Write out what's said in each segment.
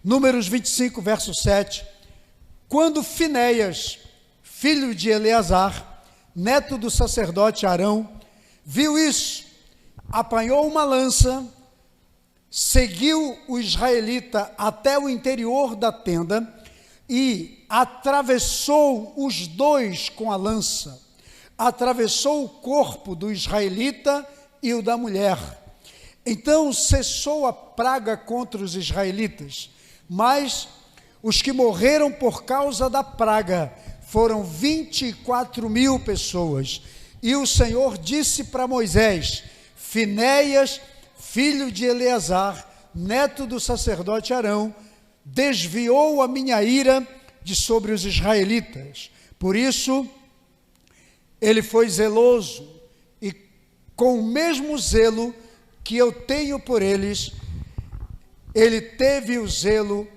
Números 25, verso 7. Quando Finéias, filho de Eleazar, neto do sacerdote Arão, viu isso, apanhou uma lança, seguiu o israelita até o interior da tenda e atravessou os dois com a lança. Atravessou o corpo do israelita e o da mulher. Então cessou a praga contra os israelitas, mas os que morreram por causa da praga foram 24.000 pessoas. E o Senhor disse para Moisés: Finéias, filho de Eleazar, neto do sacerdote Arão, desviou a minha ira de sobre os israelitas. Por isso, ele foi zeloso, e com o mesmo zelo que eu tenho por eles, ele teve o zelo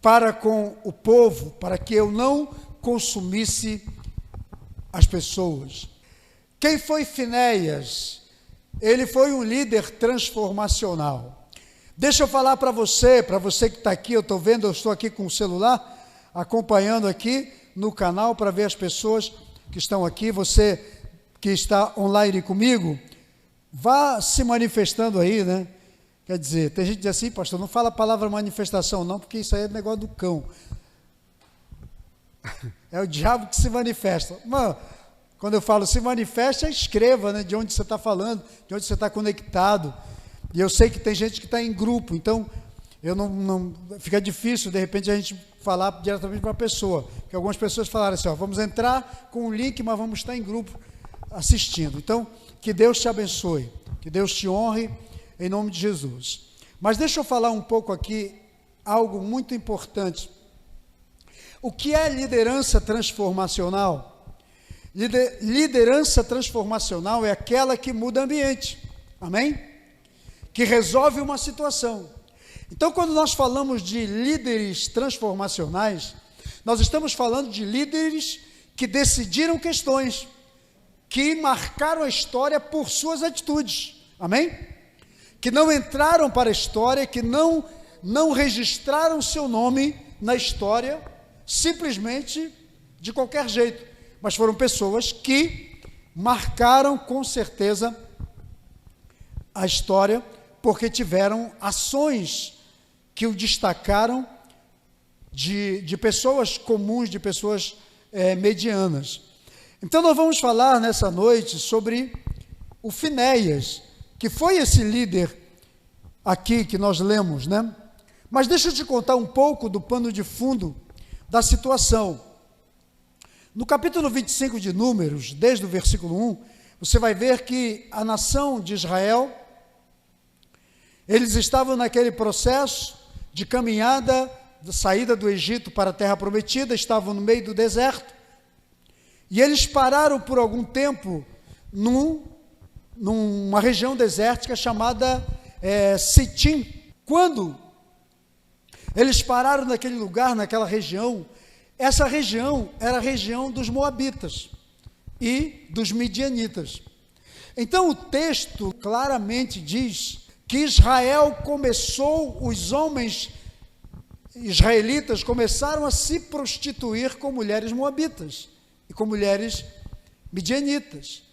para com o povo, para que eu não consumisse as pessoas. Quem foi Finéias? Ele foi um líder transformacional. Deixa eu falar para você que está aqui, eu estou aqui com o celular, acompanhando aqui no canal para ver as pessoas que estão aqui. Você que está online comigo, vá se manifestando aí, né? Quer dizer, tem gente que diz assim: pastor, não fala a palavra manifestação não, porque isso aí é negócio do cão. É o diabo que se manifesta. Mano, quando eu falo se manifesta, escreva, né, de onde você está falando, de onde você está conectado. E eu sei que tem gente que está em grupo, então fica difícil de repente a gente falar diretamente para a pessoa, porque algumas pessoas falaram assim: vamos entrar com o link, mas vamos estar em grupo assistindo. Então, que Deus te abençoe, que Deus te honre, em nome de Jesus. Mas deixa eu falar um pouco aqui, algo muito importante. O que é liderança transformacional? Liderança transformacional é aquela que muda ambiente, amém? Que resolve uma situação. Então, quando nós falamos de líderes transformacionais, nós estamos falando de líderes que decidiram questões, que marcaram a história por suas atitudes, amém? Que não entraram para a história, que não registraram seu nome na história, simplesmente de qualquer jeito, mas foram pessoas que marcaram com certeza a história, porque tiveram ações que o destacaram de pessoas comuns, de pessoas medianas. Então nós vamos falar nessa noite sobre o Finéias, que foi esse líder aqui que nós lemos, né? Mas deixa eu te contar um pouco do pano de fundo da situação. No capítulo 25 de Números, desde o versículo 1, você vai ver que a nação de Israel, eles estavam naquele processo de caminhada, de saída do Egito para a terra prometida, estavam no meio do deserto, e eles pararam por algum tempo numa região desértica chamada Sitim. Quando eles pararam naquele lugar, naquela região, essa região era a região dos Moabitas e dos Midianitas. Então o texto claramente diz que os homens israelitas começaram a se prostituir com mulheres moabitas e com mulheres midianitas.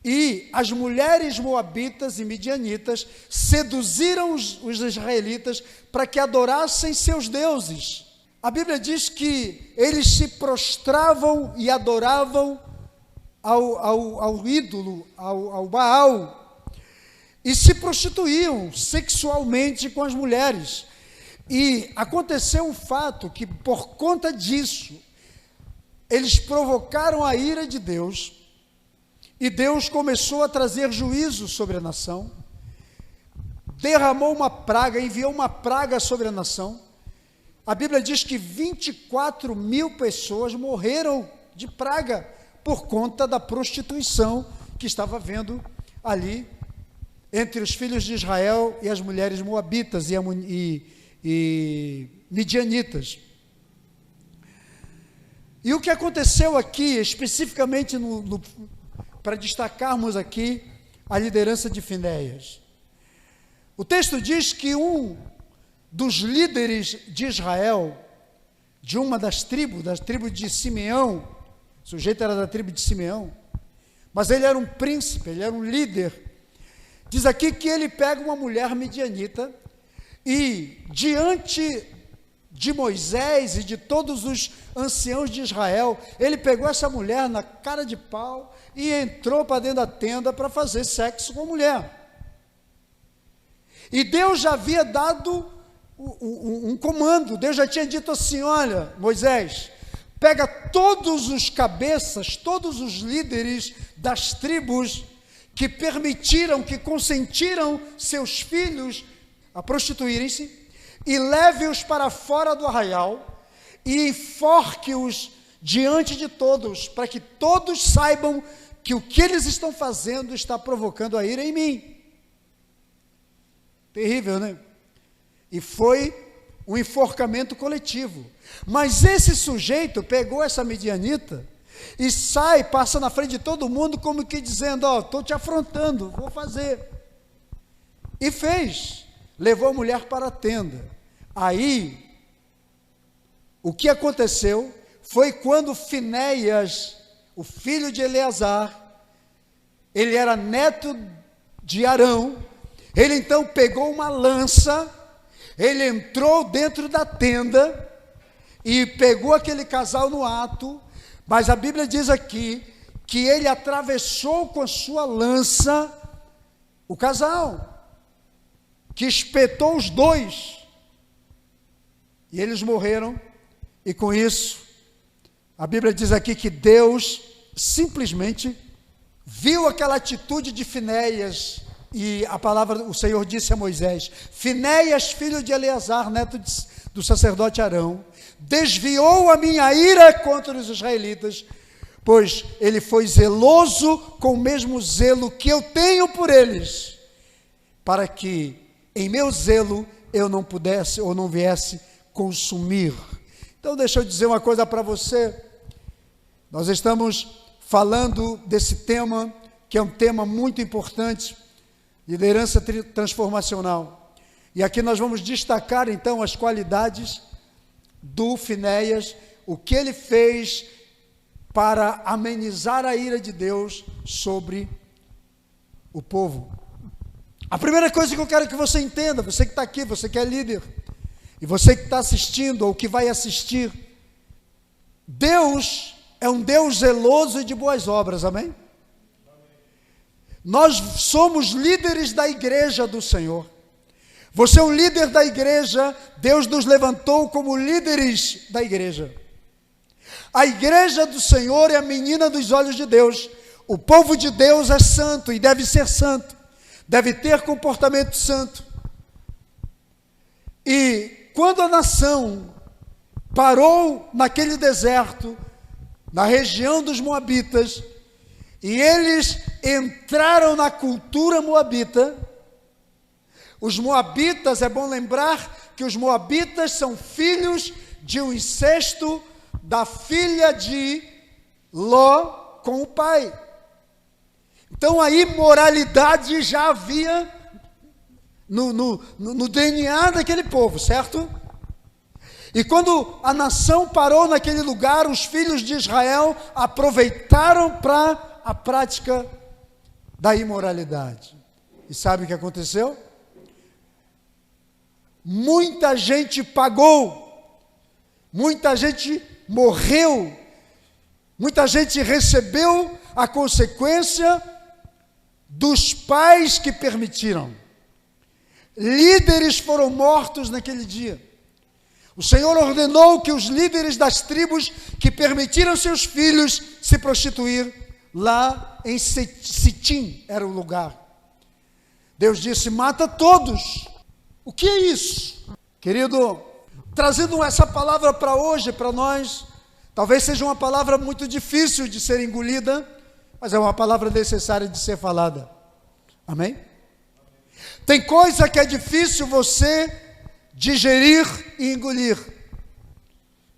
E as mulheres moabitas e midianitas seduziram os israelitas para que adorassem seus deuses. A Bíblia diz que eles se prostravam e adoravam ao ídolo, ao Baal, e se prostituíam sexualmente com as mulheres. E aconteceu um fato que, por conta disso, eles provocaram a ira de Deus, e Deus começou a trazer juízo sobre a nação, derramou uma praga, enviou uma praga sobre a nação. A Bíblia diz que 24.000 pessoas morreram de praga por conta da prostituição que estava havendo ali entre os filhos de Israel e as mulheres moabitas e midianitas. E o que aconteceu aqui, especificamente para destacarmos aqui a liderança de Finéias? O texto diz que um dos líderes de Israel, de uma das tribos, da tribo de Simeão. O sujeito era da tribo de Simeão, mas ele era um príncipe, ele era um líder. Diz aqui que ele pega uma mulher midianita e, diante de Moisés e de todos os anciãos de Israel, ele pegou essa mulher na cara de pau e entrou para dentro da tenda para fazer sexo com a mulher. E Deus já havia dado um comando. Deus já tinha dito assim: olha, Moisés, pega todos os cabeças, todos os líderes das tribos que permitiram, que consentiram seus filhos a prostituírem-se, e leve-os para fora do arraial e enforque-os diante de todos, para que todos saibam que o que eles estão fazendo está provocando a ira em mim. Terrível, né? E foi um enforcamento coletivo. Mas esse sujeito pegou essa midianita e sai, passa na frente de todo mundo como que dizendo: ó, estou te afrontando, vou fazer. E fez, levou a mulher para a tenda. Aí, o que aconteceu foi quando Finéias, o filho de Eleazar, ele era neto de Arão, ele então pegou uma lança, ele entrou dentro da tenda e pegou aquele casal no ato, mas a Bíblia diz aqui que ele atravessou com a sua lança o casal, que espetou os dois, e eles morreram. E com isso, a Bíblia diz aqui que Deus simplesmente viu aquela atitude de Finéias, e a palavra, o Senhor disse a Moisés: Finéias, filho de Eleazar, neto do sacerdote Arão, desviou a minha ira contra os israelitas, pois ele foi zeloso com o mesmo zelo que eu tenho por eles, para que em meu zelo eu não pudesse ou não viesse consumir. Então deixa eu dizer uma coisa para você. Nós estamos falando desse tema, que é um tema muito importante, liderança transformacional. E aqui nós vamos destacar então as qualidades do Finéias, o que ele fez para amenizar a ira de Deus sobre o povo. A primeira coisa que eu quero que você entenda, você que está aqui, você que é líder, e você que está assistindo ou que vai assistir, Deus é um Deus zeloso e de boas obras, amém? Nós somos líderes da igreja do Senhor. Você é um líder da igreja, Deus nos levantou como líderes da igreja. A igreja do Senhor é a menina dos olhos de Deus. O povo de Deus é santo e deve ser santo, deve ter comportamento santo. E quando a nação parou naquele deserto, na região dos Moabitas, e eles entraram na cultura moabita, os moabitas, é bom lembrar que os moabitas são filhos de um incesto da filha de Ló com o pai. Então a imoralidade já havia no DNA daquele povo, certo? E quando a nação parou naquele lugar, os filhos de Israel aproveitaram para a prática da imoralidade. E sabe o que aconteceu? Muita gente pagou, muita gente morreu, muita gente recebeu a consequência dos pais que permitiram. Líderes foram mortos naquele dia. O Senhor ordenou que os líderes das tribos que permitiram seus filhos se prostituir, lá em Sitim era o lugar. Deus disse: mata todos. O que é isso? Querido, trazendo essa palavra para hoje, para nós, talvez seja uma palavra muito difícil de ser engolida, mas é uma palavra necessária de ser falada. Amém? Tem coisa que é difícil você digerir e engolir,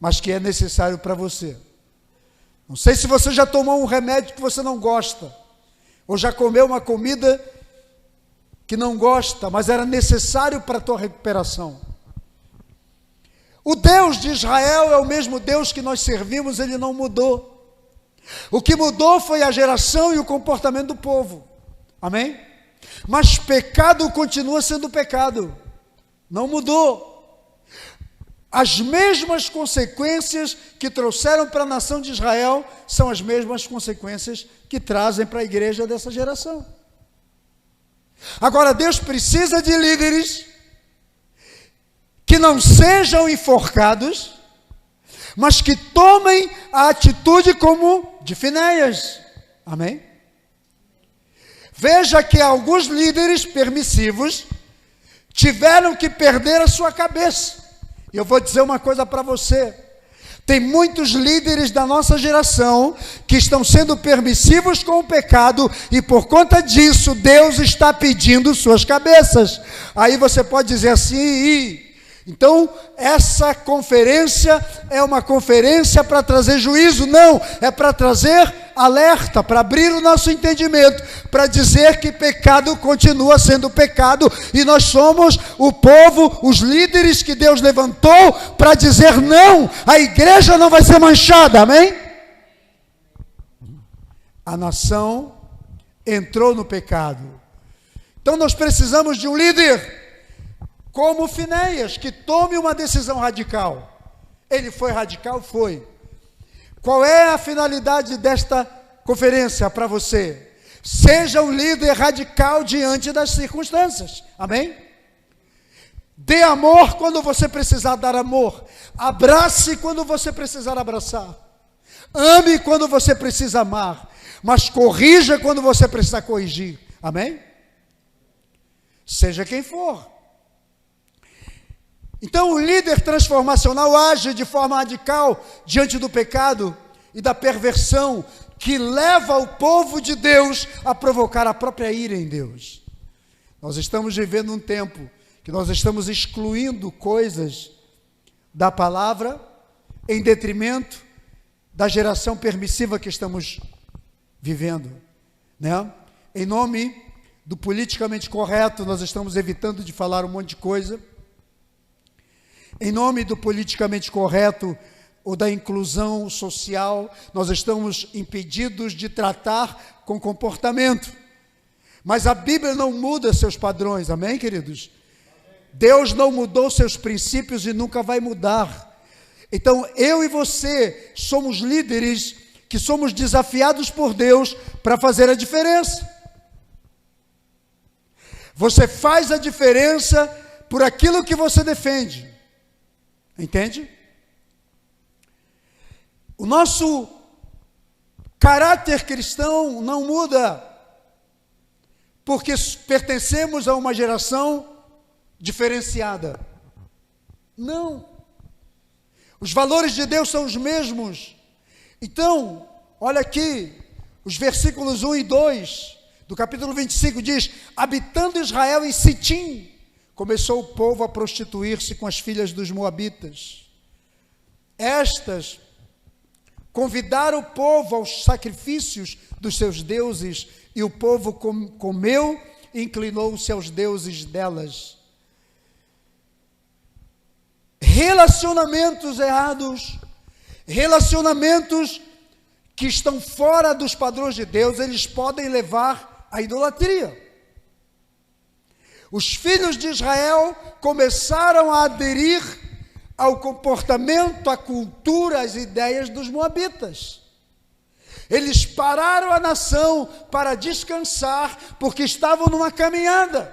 mas que é necessário para você. Não sei se você já tomou um remédio que você não gosta, ou já comeu uma comida que não gosta, mas era necessário para a tua recuperação. O Deus de Israel é o mesmo Deus que nós servimos, ele não mudou. O que mudou foi a geração e o comportamento do povo. Amém? Mas pecado continua sendo pecado. Não mudou. As mesmas consequências que trouxeram para a nação de Israel são as mesmas consequências que trazem para a igreja dessa geração. Agora, Deus precisa de líderes que não sejam enforcados, mas que tomem a atitude como de Finéias. Amém? Veja que alguns líderes permissivos tiveram que perder a sua cabeça. E eu vou dizer uma coisa para você. Tem muitos líderes da nossa geração que estão sendo permissivos com o pecado e por conta disso Deus está pedindo suas cabeças. Aí você pode dizer assim, então essa conferência é uma conferência para trazer juízo? Não, é para trazer alerta, para abrir o nosso entendimento, para dizer que pecado continua sendo pecado e nós somos o povo, os líderes que Deus levantou para dizer não, a igreja não vai ser manchada, amém? A nação entrou no pecado, então nós precisamos de um líder como Finéias, que tome uma decisão radical. Ele foi radical? Foi. Qual é a finalidade desta conferência para você? Seja um líder radical diante das circunstâncias. Amém? Dê amor quando você precisar dar amor. Abrace quando você precisar abraçar. Ame quando você precisa amar. Mas corrija quando você precisar corrigir. Amém? Seja quem for. Então o líder transformacional age de forma radical diante do pecado e da perversão que leva o povo de Deus a provocar a própria ira em Deus. Nós estamos vivendo um tempo que nós estamos excluindo coisas da palavra em detrimento da geração permissiva que estamos vivendo, né? Em nome do politicamente correto, nós estamos evitando de falar um monte de coisa. Em nome do politicamente correto ou da inclusão social, nós estamos impedidos de tratar com comportamento. Mas a Bíblia não muda seus padrões, amém, queridos? Deus não mudou seus princípios e nunca vai mudar. Então, eu e você somos líderes que somos desafiados por Deus para fazer a diferença. Você faz a diferença por aquilo que você defende. Entende? O nosso caráter cristão não muda porque pertencemos a uma geração diferenciada. Não. Os valores de Deus são os mesmos. Então, olha aqui, os versículos 1 e 2 do capítulo 25 diz: habitando Israel em Sitim, começou o povo a prostituir-se com as filhas dos moabitas. Estas convidaram o povo aos sacrifícios dos seus deuses, e o povo comeu e inclinou-se aos deuses delas. Relacionamentos errados, relacionamentos que estão fora dos padrões de Deus, eles podem levar à idolatria. Os filhos de Israel começaram a aderir ao comportamento, à cultura, às ideias dos moabitas. Eles pararam a nação para descansar, porque estavam numa caminhada.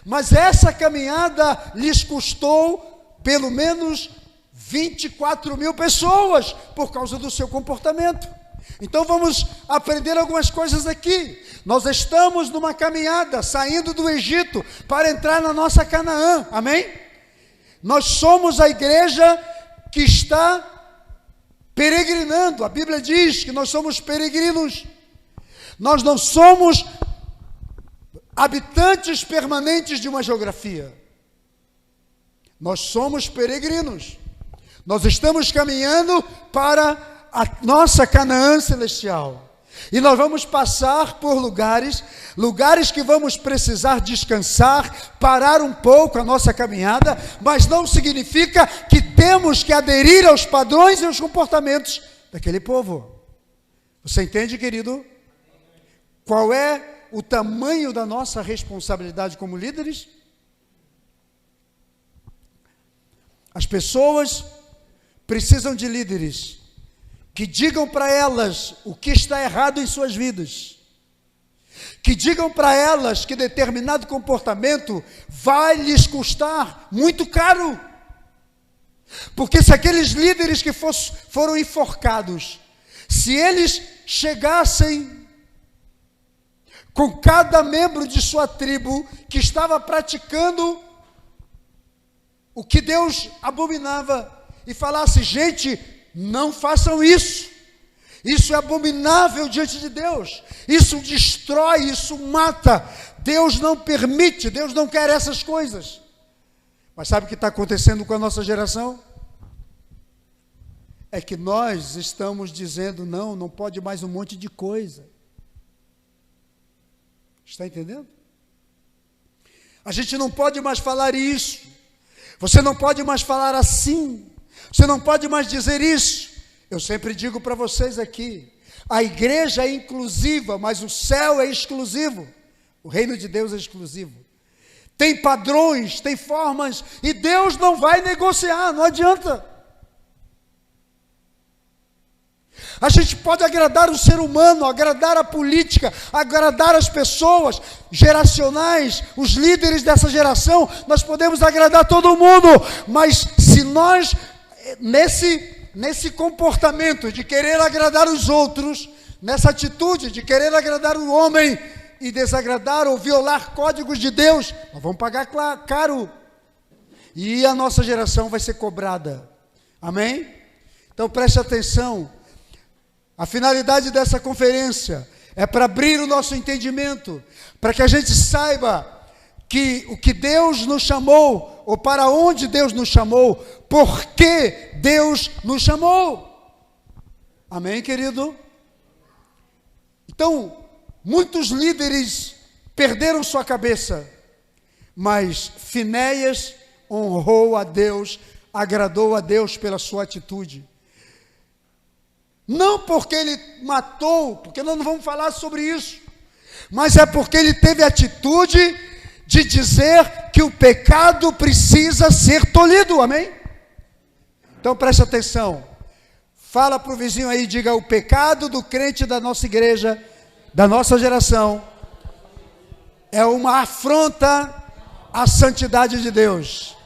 Mas essa caminhada lhes custou pelo menos 24 mil pessoas, por causa do seu comportamento. Então vamos aprender algumas coisas aqui. Nós estamos numa caminhada, saindo do Egito para entrar na nossa Canaã, amém? Nós somos a igreja que está peregrinando. A Bíblia diz que nós somos peregrinos. Nós não somos habitantes permanentes de uma geografia. Nós somos peregrinos. Nós estamos caminhando para a nossa Canaã celestial. E nós vamos passar por lugares que vamos precisar descansar, parar um pouco a nossa caminhada, mas não significa que temos que aderir aos padrões e aos comportamentos daquele povo. Você entende, querido? Qual é o tamanho da nossa responsabilidade como líderes? As pessoas precisam de líderes que digam para elas o que está errado em suas vidas, que digam para elas que determinado comportamento vai lhes custar muito caro, porque se aqueles líderes que foram enforcados, se eles chegassem com cada membro de sua tribo que estava praticando o que Deus abominava, e falasse: gente, não façam isso, isso é abominável diante de Deus, isso destrói, isso mata, Deus não permite, Deus não quer essas coisas. Mas sabe o que está acontecendo com a nossa geração? É que nós estamos dizendo: não pode mais um monte de coisa. Está entendendo? A gente não pode mais falar isso, você não pode mais falar assim, você não pode mais dizer isso. Eu sempre digo para vocês aqui, a igreja é inclusiva, mas o céu é exclusivo. O reino de Deus é exclusivo. Tem padrões, tem formas, e Deus não vai negociar, não adianta. A gente pode agradar o ser humano, agradar a política, agradar as pessoas geracionais, os líderes dessa geração, nós podemos agradar todo mundo, mas se nós, nesse comportamento de querer agradar os outros, nessa atitude de querer agradar o homem e desagradar ou violar códigos de Deus, nós vamos pagar caro, e a nossa geração vai ser cobrada. Amém? Então preste atenção. A finalidade dessa conferência é para abrir o nosso entendimento, para que a gente saiba que o que Deus nos chamou, ou para onde Deus nos chamou, por que Deus nos chamou. Amém, querido? Então, muitos líderes perderam sua cabeça, mas Finéias honrou a Deus, agradou a Deus pela sua atitude. Não porque ele matou, porque nós não vamos falar sobre isso, mas é porque ele teve a atitude de dizer que o pecado precisa ser tolhido, amém? Então preste atenção, fala para o vizinho aí, diga: o pecado do crente da nossa igreja, da nossa geração, é uma afronta à santidade de Deus.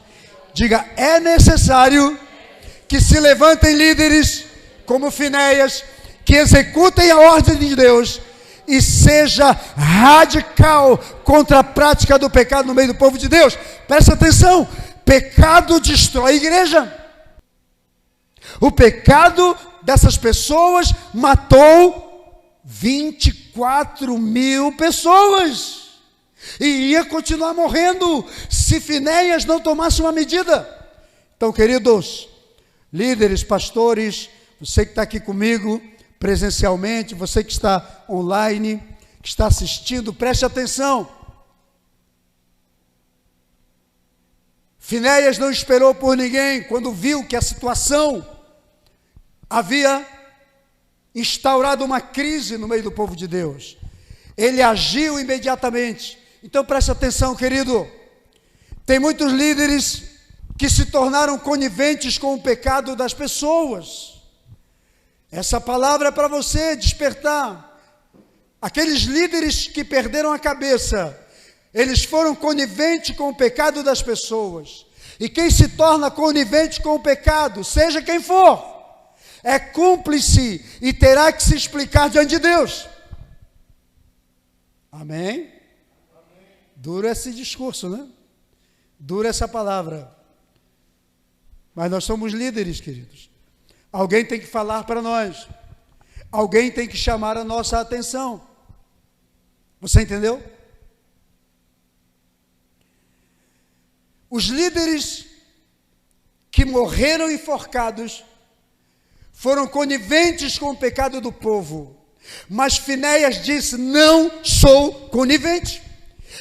Diga: é necessário que se levantem líderes como Finéias, que executem a ordem de Deus e seja radical contra a prática do pecado no meio do povo de Deus. Presta atenção, pecado destrói a igreja. O pecado dessas pessoas matou 24 mil pessoas e ia continuar morrendo se Finéias não tomasse uma medida. Então, queridos líderes, pastores, você que está aqui comigo presencialmente, você que está online, que está assistindo, preste atenção. Finéias não esperou por ninguém. Quando viu que a situação havia instaurado uma crise no meio do povo de Deus, ele agiu imediatamente. Então preste atenção, querido. Tem muitos líderes que se tornaram coniventes com o pecado das pessoas. Essa palavra é para você despertar. Aqueles líderes que perderam a cabeça, eles foram coniventes com o pecado das pessoas. E quem se torna conivente com o pecado, seja quem for, é cúmplice e terá que se explicar diante de Deus. Amém? Duro esse discurso, né? Dura essa palavra. Mas nós somos líderes, queridos. Alguém tem que falar para nós. Alguém tem que chamar a nossa atenção. Você entendeu? Os líderes que morreram enforcados foram coniventes com o pecado do povo. Mas Finéias disse: não sou conivente.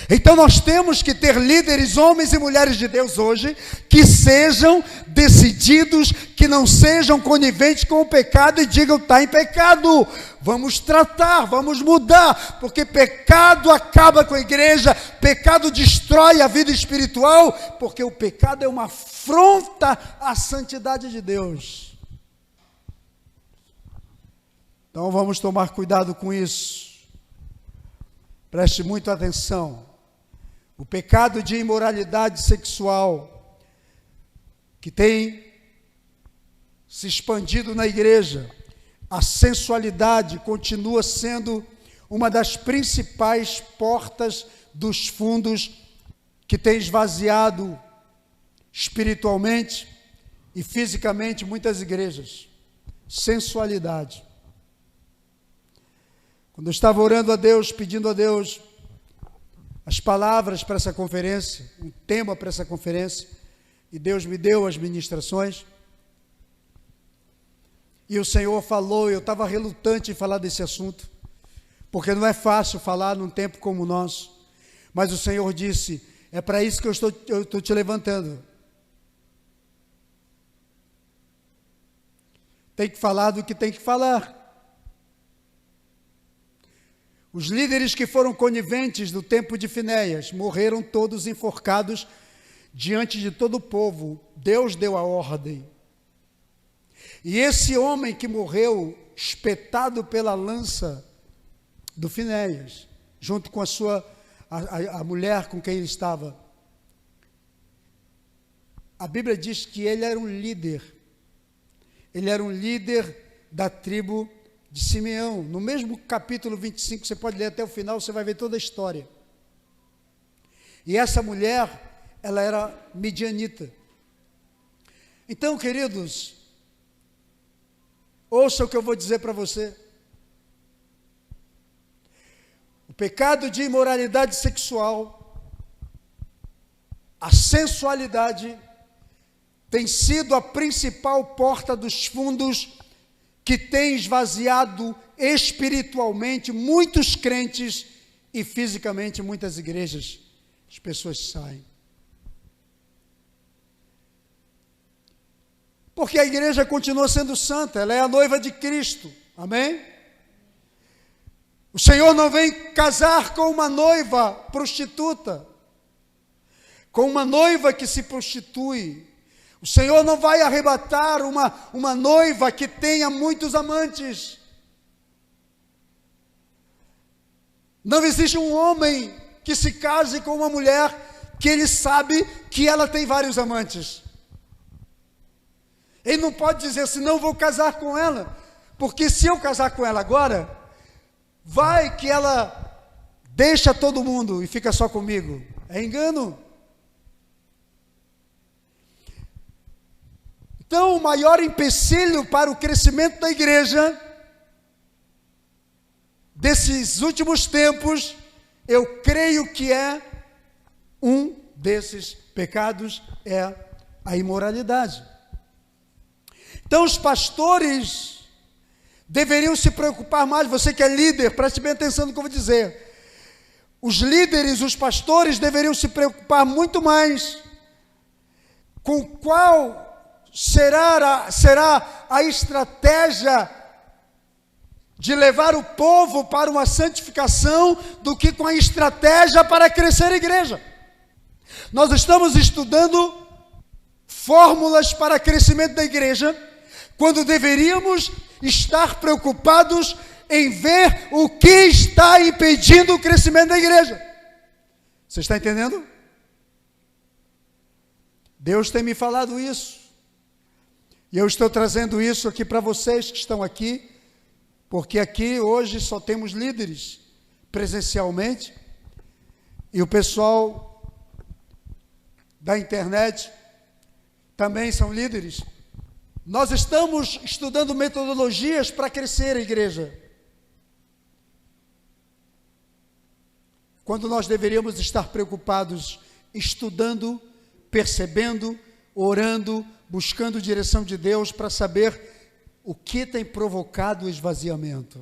Então nós temos que ter líderes, homens e mulheres de Deus hoje, que sejam decididos, que não sejam coniventes com o pecado e digam: está em pecado, vamos tratar, vamos mudar, porque pecado acaba com a igreja, pecado destrói a vida espiritual, porque o pecado é uma afronta à santidade de Deus. Então vamos tomar cuidado com isso. Preste muita atenção. O pecado de imoralidade sexual que tem se expandido na igreja, a sensualidade continua sendo uma das principais portas dos fundos que tem esvaziado espiritualmente e fisicamente muitas igrejas. Sensualidade. Quando eu estava orando a Deus, pedindo a Deus as palavras para essa conferência, um tema para essa conferência, e Deus me deu as ministrações, e o Senhor falou, eu estava relutante em falar desse assunto, porque não é fácil falar num tempo como o nosso, mas o Senhor disse: é para isso que eu estou te levantando. Tem que falar do que tem que falar. Os líderes que foram coniventes do tempo de Finéias morreram todos enforcados diante de todo o povo. Deus deu a ordem. E esse homem que morreu espetado pela lança do Finéias, junto com a mulher com quem ele estava, a Bíblia diz que ele era um líder. Ele era um líder da tribo de Simeão. No mesmo capítulo 25, você pode ler até o final, você vai ver toda a história. E essa mulher, ela era midianita. Então, queridos, ouça o que eu vou dizer para você. O pecado de imoralidade sexual, a sensualidade, tem sido a principal porta dos fundos que tem esvaziado espiritualmente muitos crentes e fisicamente muitas igrejas. As pessoas saem. Porque a igreja continua sendo santa, ela é a noiva de Cristo. Amém? O Senhor não vem casar com uma noiva prostituta, com uma noiva que se prostitui. O Senhor não vai arrebatar uma noiva que tenha muitos amantes. Não existe um homem que se case com uma mulher que ele sabe que ela tem vários amantes. Ele não pode dizer assim: não vou casar com ela, porque se eu casar com ela agora, vai que ela deixa todo mundo e fica só comigo. É engano. Então, o maior empecilho para o crescimento da igreja desses últimos tempos, eu creio que é um desses pecados, é a imoralidade. Então, os pastores deveriam se preocupar mais. Você que é líder, preste bem atenção no que eu vou dizer. Os líderes, os pastores deveriam se preocupar muito mais com qual será a estratégia de levar o povo para uma santificação do que com a estratégia para crescer a igreja. Nós estamos estudando fórmulas para crescimento da igreja, quando deveríamos estar preocupados em ver o que está impedindo o crescimento da igreja. Você está entendendo? Deus tem me falado isso. E eu estou trazendo isso aqui para vocês que estão aqui, porque aqui hoje só temos líderes presencialmente, e o pessoal da internet também são líderes. Nós estamos estudando metodologias para crescer a igreja, quando nós deveríamos estar preocupados estudando, percebendo, orando, buscando direção de Deus para saber o que tem provocado o esvaziamento.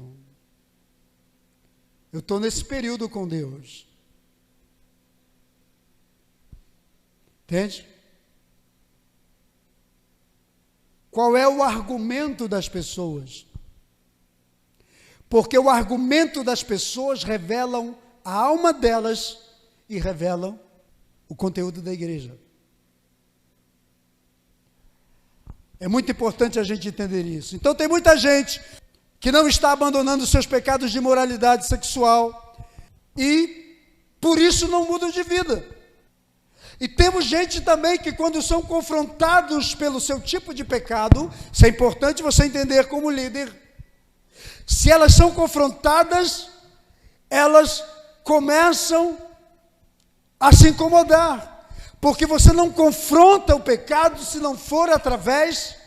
Eu estou nesse período com Deus. Entende? Qual é o argumento das pessoas? Porque o argumento das pessoas revelam a alma delas e revelam o conteúdo da igreja. É muito importante a gente entender isso. Então tem muita gente que não está abandonando seus pecados de imoralidade sexual e por isso não mudam de vida. E temos gente também que quando são confrontados pelo seu tipo de pecado, isso é importante você entender como líder, se elas são confrontadas, elas começam a se incomodar, porque você não confronta o pecado se não for através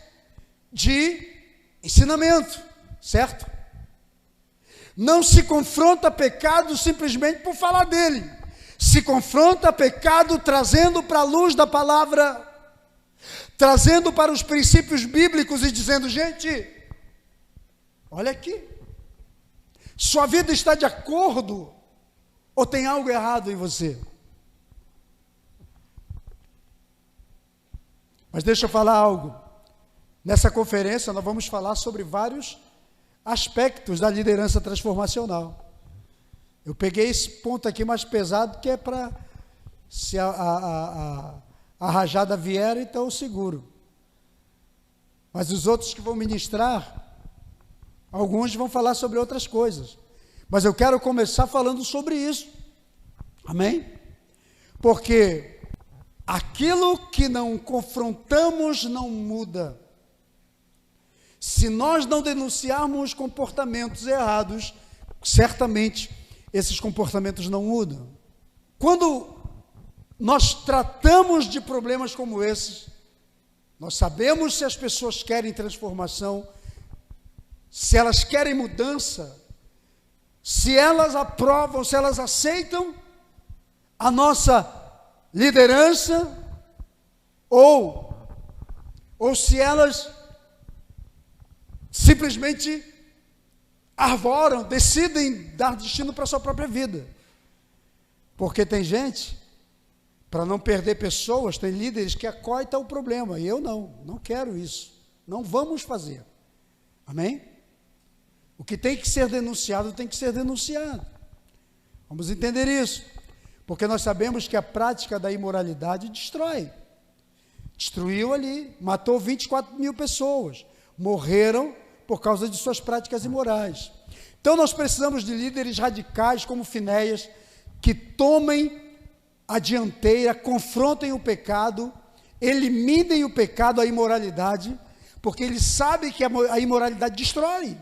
de ensinamento, certo? Não se confronta pecado simplesmente por falar dele, se confronta pecado trazendo para a luz da palavra, trazendo para os princípios bíblicos e dizendo, gente, olha aqui, sua vida está de acordo ou tem algo errado em você? Mas deixa eu falar algo. Nessa conferência nós vamos falar sobre vários aspectos da liderança transformacional. Eu peguei esse ponto aqui mais pesado, que é para, se a rajada vier, então eu seguro. Mas os outros que vão ministrar, alguns vão falar sobre outras coisas. Mas eu quero começar falando sobre isso. Amém? Porque aquilo que não confrontamos não muda. Se nós não denunciarmos comportamentos errados, certamente esses comportamentos não mudam. Quando nós tratamos de problemas como esses, nós sabemos se as pessoas querem transformação, se elas querem mudança, se elas aprovam, se elas aceitam a nossa liderança, ou se elas simplesmente arvoram, decidem dar destino para a sua própria vida. Porque tem gente, para não perder pessoas, tem líderes que acoitam o problema, e eu não quero isso, não vamos fazer. Amém? O que tem que ser denunciado, tem que ser denunciado. Vamos entender isso, porque nós sabemos que a prática da imoralidade destruiu ali, matou 24 mil pessoas, morreram por causa de suas práticas imorais. Então nós precisamos de líderes radicais como Finéias, que tomem a dianteira, confrontem o pecado, eliminem o pecado, a imoralidade, porque ele sabe que a imoralidade destrói.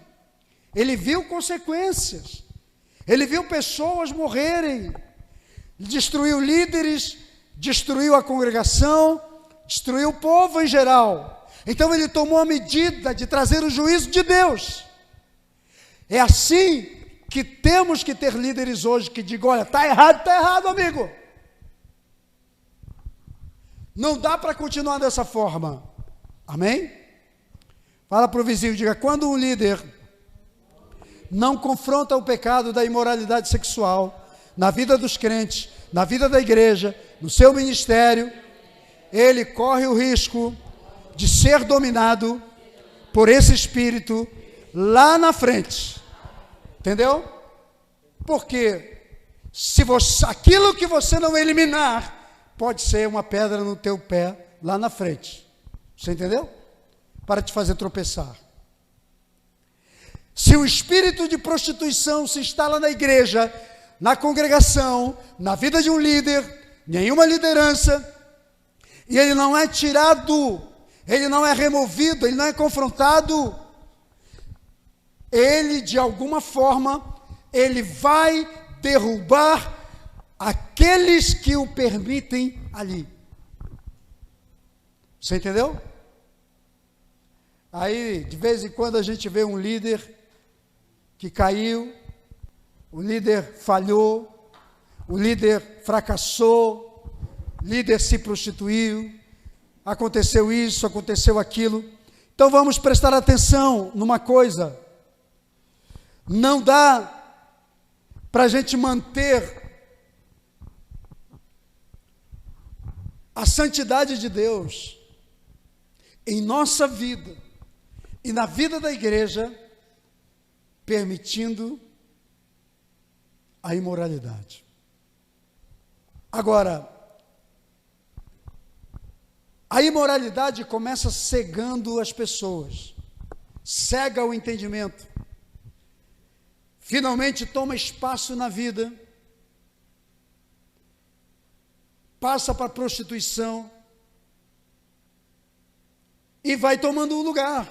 Ele viu consequências, ele viu pessoas morrerem, destruiu líderes, destruiu a congregação, destruiu o povo em geral. Então ele tomou a medida de trazer o juízo de Deus. É assim que temos que ter líderes hoje que digam, olha, está errado, amigo. Não dá para continuar dessa forma. Amém? Fala para o vizinho, diga, quando um líder não confronta o pecado da imoralidade sexual na vida dos crentes, na vida da igreja, no seu ministério, ele corre o risco de ser dominado por esse espírito lá na frente. Entendeu? Porque aquilo que você não eliminar, pode ser uma pedra no teu pé lá na frente. Você entendeu? Para te fazer tropeçar. Se o espírito de prostituição se instala na igreja, na congregação, na vida de um líder, nenhuma liderança, e ele não é tirado, ele não é removido, ele não é confrontado, ele de alguma forma, ele vai derrubar aqueles que o permitem ali. Você entendeu? Aí, de vez em quando a gente vê um líder que caiu, o líder falhou, o líder fracassou, o líder se prostituiu, aconteceu isso, aconteceu aquilo. Então vamos prestar atenção numa coisa, não dá para a gente manter a santidade de Deus em nossa vida e na vida da igreja, permitindo a imoralidade. Agora, a imoralidade começa cegando as pessoas, cega o entendimento, finalmente toma espaço na vida, passa para a prostituição e vai tomando um lugar.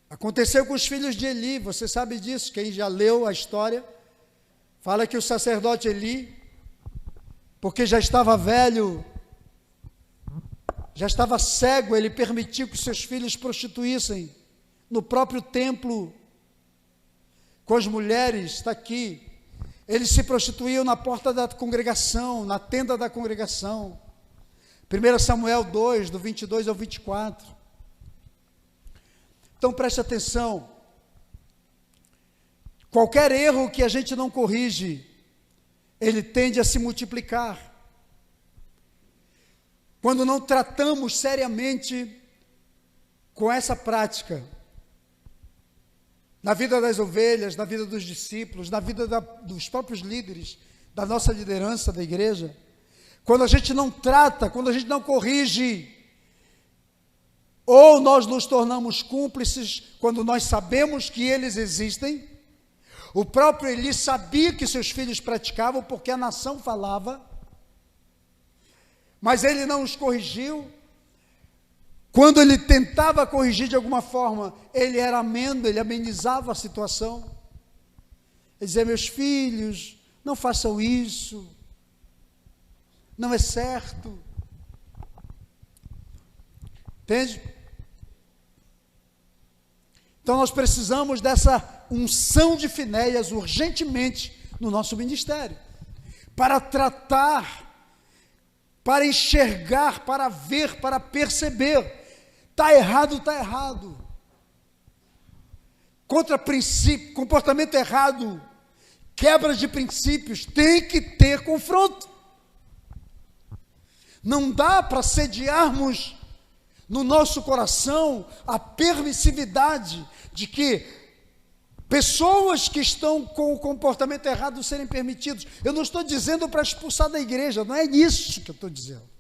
Aconteceu com os filhos de Eli, você sabe disso, quem já leu a história, fala que o sacerdote Eli, porque já estava velho, já estava cego, ele permitiu que seus filhos prostituíssem no próprio templo, com as mulheres, está aqui, eles se prostituíam na porta da congregação, na tenda da congregação, 1 Samuel 2, do 22 ao 24, então preste atenção, qualquer erro que a gente não corrige, ele tende a se multiplicar, quando não tratamos seriamente com essa prática, na vida das ovelhas, na vida dos discípulos, na vida dos próprios líderes, da nossa liderança da igreja, quando a gente não trata, quando a gente não corrige, ou nós nos tornamos cúmplices, quando nós sabemos que eles existem. O próprio Eli sabia que seus filhos praticavam, porque a nação falava, mas ele não os corrigiu. Quando ele tentava corrigir de alguma forma, ele era ameno, ele amenizava a situação. Ele dizia: meus filhos, não façam isso, não é certo. Entende? Então nós precisamos dessa unção de Finéias urgentemente no nosso ministério, para tratar, para enxergar, para ver, para perceber. Está errado, está errado. Contra princípio, comportamento errado, quebra de princípios, tem que ter confronto. Não dá para sediarmos no nosso coração a permissividade de que pessoas que estão com o comportamento errado serem permitidos. Eu não estou dizendo para expulsar da igreja, não é isso que eu estou dizendo.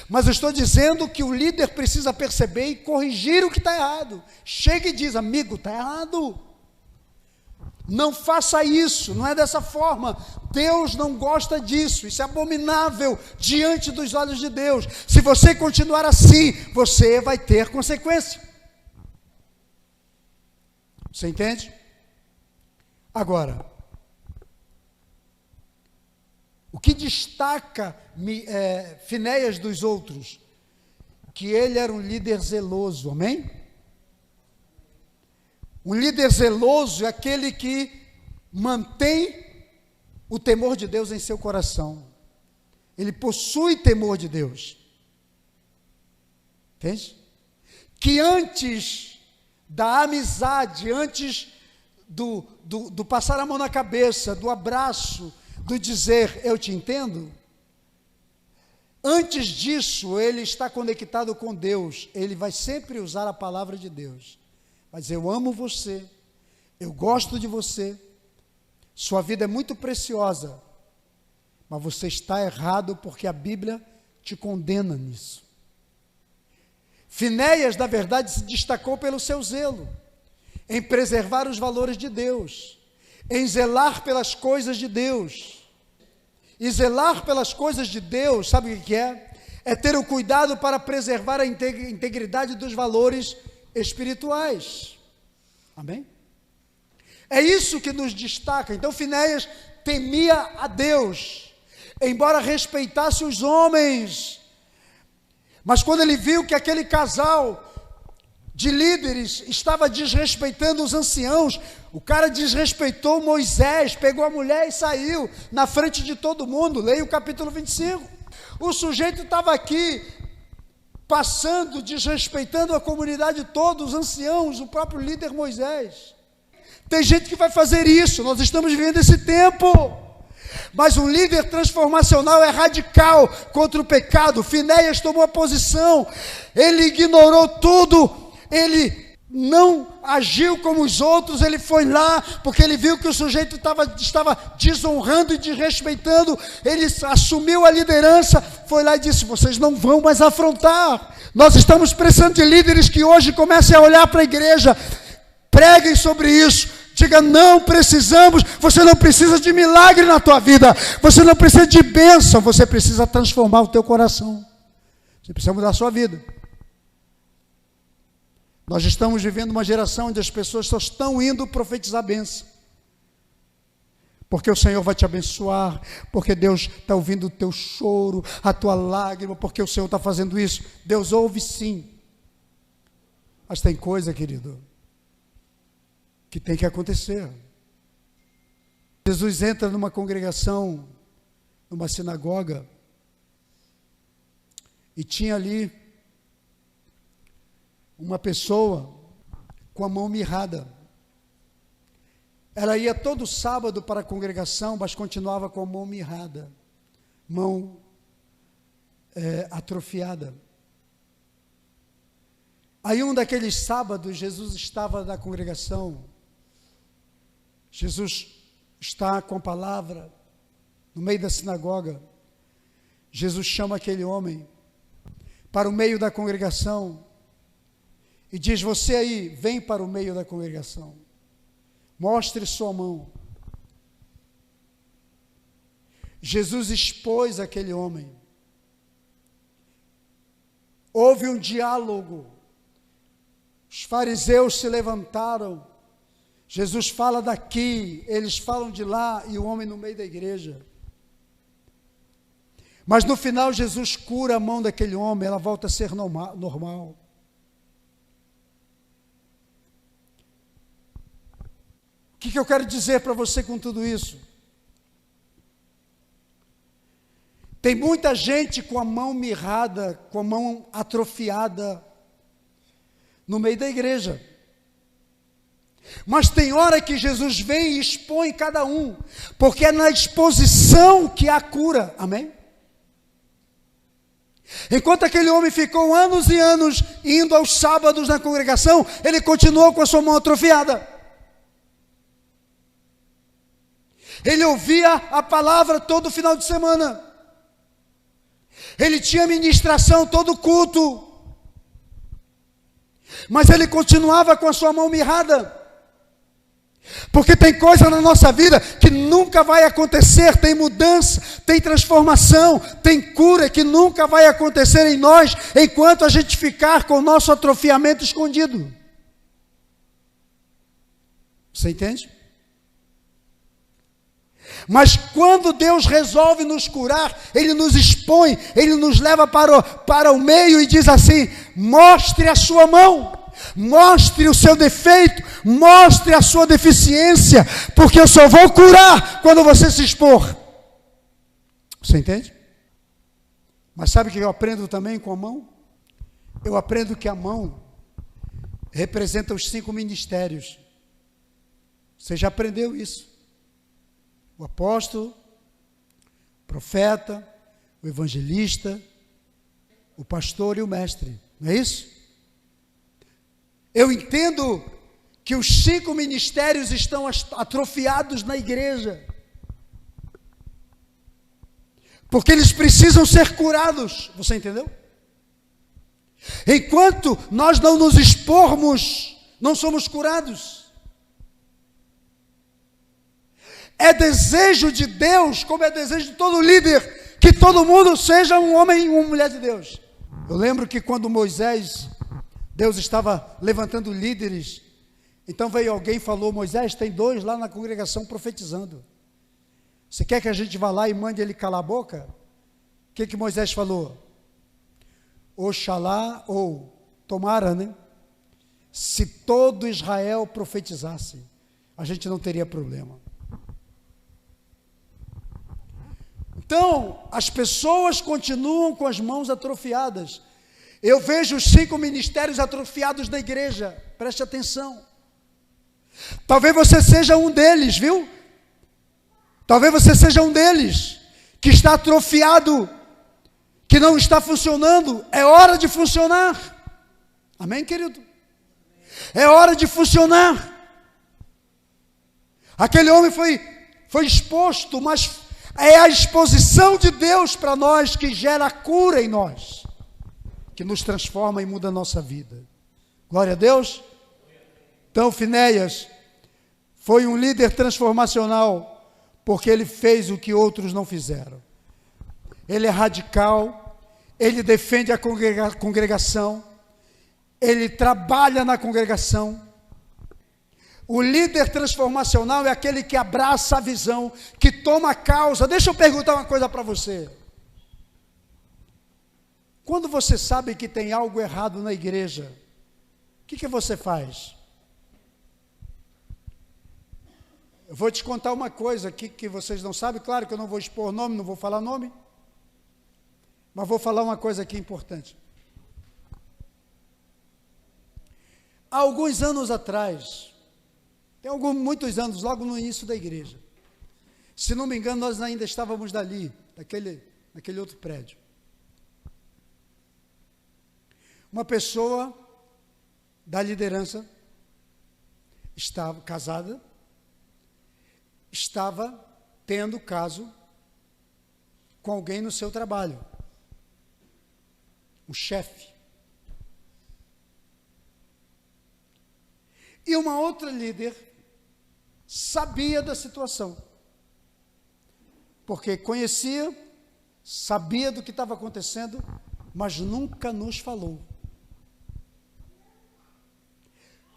Mas eu estou dizendo que o líder precisa perceber e corrigir o que está errado. Chega e diz: amigo, está errado. Não faça isso, não é dessa forma. Deus não gosta disso, isso é abominável diante dos olhos de Deus. Se você continuar assim, você vai ter consequência. Você entende? Agora, o que destaca Finéias dos outros? Que ele era um líder zeloso, amém? Um líder zeloso é aquele que mantém o temor de Deus em seu coração. Ele possui temor de Deus. Entende? Que antes da amizade, antes do passar a mão na cabeça, do abraço, do dizer eu te entendo, antes disso ele está conectado com Deus. Ele vai sempre usar a palavra de Deus. Mas eu amo você, eu gosto de você, sua vida é muito preciosa, mas você está errado porque a Bíblia te condena nisso. Finéias, na verdade, se destacou pelo seu zelo, em preservar os valores de Deus, em zelar pelas coisas de Deus. E zelar pelas coisas de Deus, sabe o que é? É ter o cuidado para preservar a integridade dos valores espirituais. Amém? É isso que nos destaca. Então Finéias temia a Deus, embora respeitasse os homens, mas quando ele viu que aquele casal de líderes estava desrespeitando os anciãos, o cara desrespeitou Moisés, pegou a mulher e saiu na frente de todo mundo. Leia o capítulo 25. O sujeito estava aqui passando, desrespeitando a comunidade toda, os anciãos, o próprio líder Moisés. Tem gente que vai fazer isso, nós estamos vivendo esse tempo. Mas um líder transformacional é radical contra o pecado. Finéias tomou a posição, ele ignorou tudo, ele não agiu como os outros, ele foi lá, porque ele viu que o sujeito estava desonrando e desrespeitando, ele assumiu a liderança, foi lá e disse: vocês não vão mais afrontar. Nós estamos precisando de líderes que hoje comecem a olhar para a igreja, preguem sobre isso, diga: não precisamos, você não precisa de milagre na tua vida, você não precisa de bênção, você precisa transformar o teu coração, você precisa mudar a sua vida. Nós estamos vivendo uma geração onde as pessoas só estão indo profetizar bênção, porque o Senhor vai te abençoar, porque Deus está ouvindo o teu choro, a tua lágrima, porque o Senhor está fazendo isso. Deus ouve sim, mas tem coisa, querido, que tem que acontecer. Jesus entra numa congregação, numa sinagoga, e tinha ali uma pessoa com a mão mirrada. Ela ia todo sábado para a congregação, mas continuava com a mão mirrada, mão atrofiada. Aí um daqueles sábados, Jesus estava na congregação, Jesus está com a palavra no meio da sinagoga. Jesus chama aquele homem para o meio da congregação e diz: você aí, vem para o meio da congregação, mostre sua mão. Jesus expôs aquele homem, houve um diálogo, os fariseus se levantaram, Jesus fala daqui, eles falam de lá, e o homem no meio da igreja. Mas no final Jesus cura a mão daquele homem, ela volta a ser normal. O que eu quero dizer para você com tudo isso? Tem muita gente com a mão mirrada, com a mão atrofiada no meio da igreja. Mas tem hora que Jesus vem e expõe cada um, porque é na exposição que há cura, amém? Enquanto aquele homem ficou anos e anos indo aos sábados na congregação, ele continuou com a sua mão atrofiada. Ele ouvia a palavra todo final de semana, ele tinha ministração todo culto, mas ele continuava com a sua mão mirrada. Porque tem coisa na nossa vida que nunca vai acontecer, tem mudança, tem transformação, tem cura que nunca vai acontecer em nós, enquanto a gente ficar com o nosso atrofiamento escondido. Você entende? Mas quando Deus resolve nos curar, Ele nos expõe, Ele nos leva para o meio e diz assim: mostre a sua mão, mostre o seu defeito, mostre a sua deficiência, porque eu só vou curar quando você se expor. Você entende? Mas sabe o que eu aprendo também com a mão? Eu aprendo que a mão representa os 5 ministérios. Você já aprendeu isso? O apóstolo, o profeta, o evangelista, o pastor e o mestre, não é isso? Eu entendo que os 5 ministérios estão atrofiados na igreja, porque eles precisam ser curados, você entendeu? Enquanto nós não nos expormos, não somos curados. É desejo de Deus, como é desejo de todo líder, que todo mundo seja um homem e uma mulher de Deus. Eu lembro que quando Moisés, Deus estava levantando líderes, então veio alguém e falou: Moisés, tem 2 lá na congregação profetizando. Você quer que a gente vá lá e mande ele calar a boca? O que Moisés falou? Oxalá, ou tomara, né? Se todo Israel profetizasse, a gente não teria problema. Então, as pessoas continuam com as mãos atrofiadas. Eu vejo os 5 ministérios atrofiados na igreja, preste atenção. Talvez você seja um deles, viu? Talvez você seja um deles que está atrofiado, que não está funcionando. É hora de funcionar. Amém, querido? É hora de funcionar. Aquele homem foi exposto, mas é a exposição de Deus para nós que gera cura em nós, que nos transforma e muda a nossa vida. Glória a Deus. Então, Finéias foi um líder transformacional, porque ele fez o que outros não fizeram. Ele é radical, ele defende a congregação, ele trabalha na congregação. O líder transformacional é aquele que abraça a visão, que toma a causa. Deixa eu perguntar uma coisa para você. Quando você sabe que tem algo errado na igreja, o que você faz? Eu vou te contar uma coisa aqui que vocês não sabem. Claro que eu não vou expor nome, não vou falar nome, mas vou falar uma coisa aqui importante. Há alguns anos atrás, muitos anos, logo no início da igreja, se não me engano, nós ainda estávamos dali, naquele outro prédio. Uma pessoa da liderança estava casada, estava tendo caso com alguém no seu trabalho, um chefe. E uma outra líder sabia da situação, porque conhecia, sabia do que estava acontecendo, mas nunca nos falou.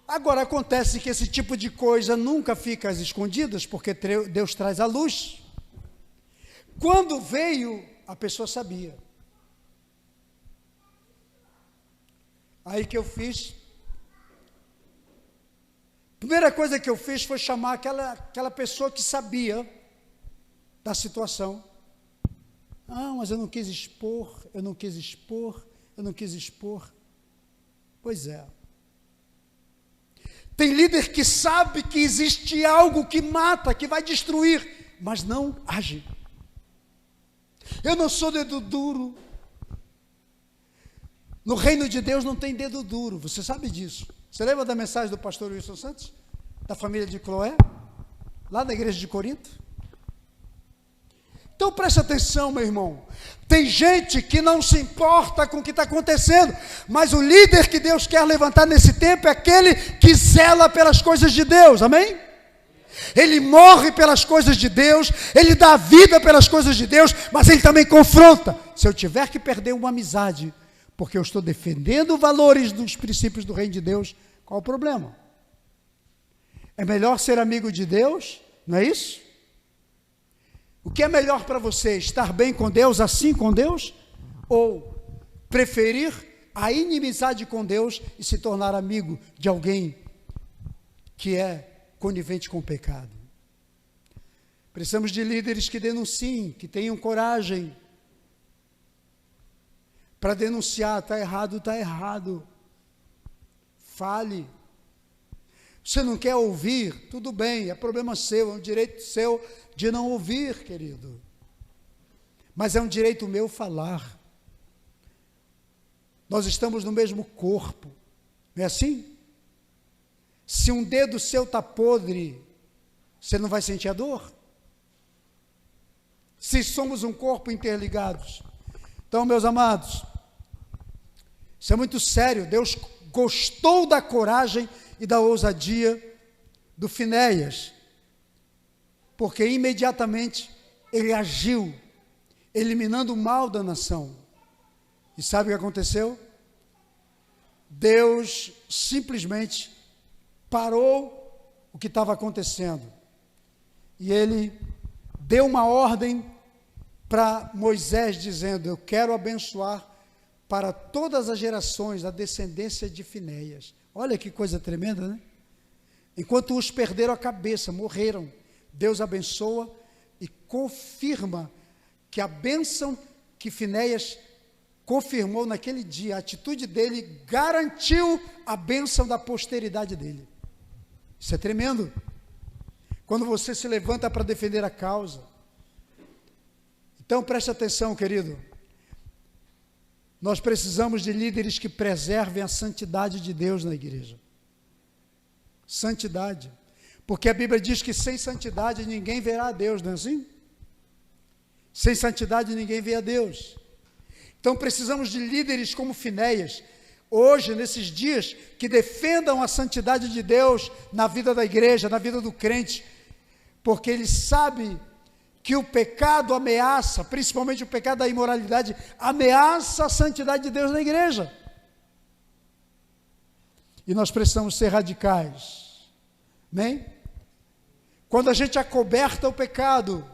Agora, acontece que esse tipo de coisa nunca fica às escondidas, porque Deus traz à luz. Quando veio, a pessoa sabia. Aí que eu fiz, a primeira coisa que eu fiz foi chamar aquela pessoa que sabia da situação. Mas eu não quis expor. Pois é. Tem líder que sabe que existe algo que mata, que vai destruir, mas não age. Eu não sou dedo duro. No reino de Deus não tem dedo duro, você sabe disso. Você lembra da mensagem do pastor Wilson Santos? Da família de Cloé? Lá da igreja de Corinto? Então preste atenção, meu irmão. Tem gente que não se importa com o que está acontecendo, mas o líder que Deus quer levantar nesse tempo é aquele que zela pelas coisas de Deus, amém? Ele morre pelas coisas de Deus, ele dá a vida pelas coisas de Deus, mas ele também confronta. Se eu tiver que perder uma amizade, porque eu estou defendendo valores dos princípios do reino de Deus, qual o problema? É melhor ser amigo de Deus, não é isso? O que é melhor para você? Estar bem com Deus, assim com Deus? Ou preferir a inimizade com Deus e se tornar amigo de alguém que é conivente com o pecado? Precisamos de líderes que denunciem, que tenham coragem para denunciar. Está errado, está errado. Fale. Você não quer ouvir? Tudo bem, é problema seu, é um direito seu de não ouvir, querido. Mas é um direito meu falar. Nós estamos no mesmo corpo, não é assim? Se um dedo seu está podre, você não vai sentir a dor? Se somos um corpo interligados. Então, meus amados, isso é muito sério. Deus gostou da coragem e da ousadia do Finéias, porque imediatamente ele agiu, eliminando o mal da nação. E sabe o que aconteceu? Deus simplesmente parou o que estava acontecendo, e ele deu uma ordem para Moisés, dizendo: eu quero abençoar para todas as gerações a descendência de Finéias. Olha que coisa tremenda, né? Enquanto uns perderam a cabeça, morreram, Deus abençoa e confirma que a bênção que Finéias confirmou naquele dia, a atitude dele garantiu a bênção da posteridade dele. Isso é tremendo. Quando você se levanta para defender a causa. Então preste atenção, querido. Nós precisamos de líderes que preservem a santidade de Deus na igreja. Santidade. Porque a Bíblia diz que sem santidade ninguém verá a Deus, não é assim? Sem santidade ninguém vê a Deus. Então precisamos de líderes como Finéias, hoje, nesses dias, que defendam a santidade de Deus na vida da igreja, na vida do crente, porque ele sabe que o pecado ameaça, principalmente o pecado da imoralidade, ameaça a santidade de Deus na igreja. E nós precisamos ser radicais. Amém? Quando a gente acoberta o pecado,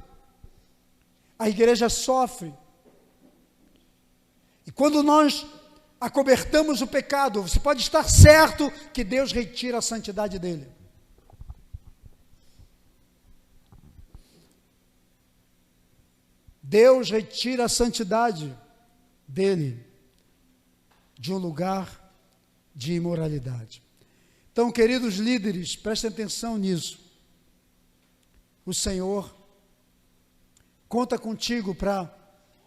a igreja sofre. E quando nós acobertamos o pecado, você pode estar certo que Deus retira a santidade dele. Deus retira a santidade dele de um lugar de imoralidade. Então, queridos líderes, prestem atenção nisso. O Senhor conta contigo para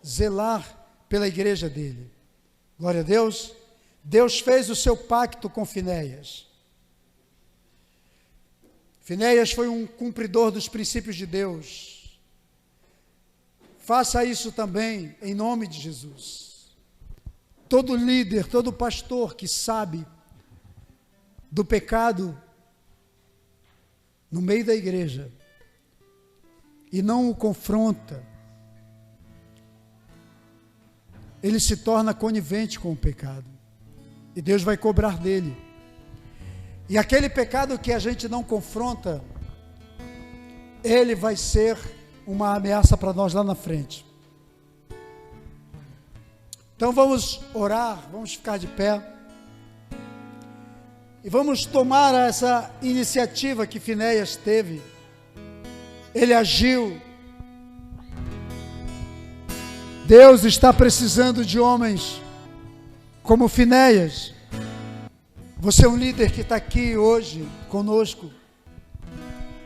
zelar pela igreja dele. Glória a Deus. Deus fez o seu pacto com Finéias. Finéias foi um cumpridor dos princípios de Deus. Faça isso também, em nome de Jesus. Todo líder, todo pastor que sabe do pecado no meio da igreja e não o confronta, ele se torna conivente com o pecado. E Deus vai cobrar dele. E aquele pecado que a gente não confronta, ele vai ser uma ameaça para nós lá na frente. Então vamos orar, vamos ficar de pé. E vamos tomar essa iniciativa que Finéias teve. Ele agiu. Deus está precisando de homens como Finéias. Você é um líder que está aqui hoje conosco.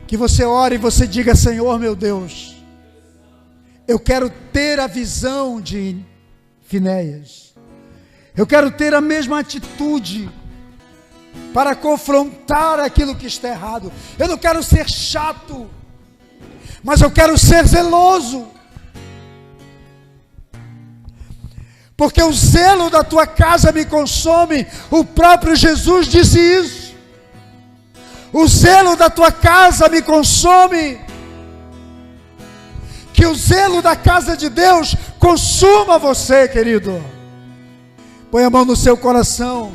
Que você ore e você diga: Senhor meu Deus, eu quero ter a visão de Finéias. Eu quero ter a mesma atitude para confrontar aquilo que está errado. Eu não quero ser chato, mas eu quero ser zeloso. Porque o zelo da tua casa me consome. O próprio Jesus disse isso. O zelo da tua casa me consome. Que o zelo da casa de Deus consuma você, querido. Põe a mão no seu coração.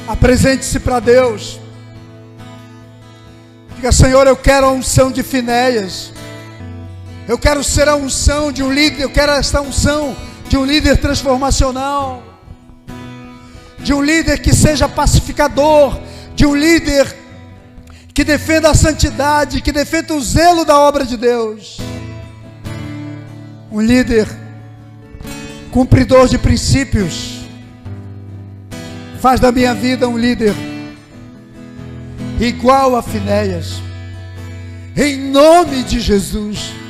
Apresente-se para Deus. Diga: Senhor, eu quero a unção de Finéias. Eu quero ser a unção de um líder. Eu quero esta unção de um líder transformacional. De um líder que seja pacificador. De um líder que defenda a santidade, que defenda o zelo da obra de Deus. Um líder cumpridor de princípios. Faz da minha vida um líder igual a Finéias. Em nome de Jesus.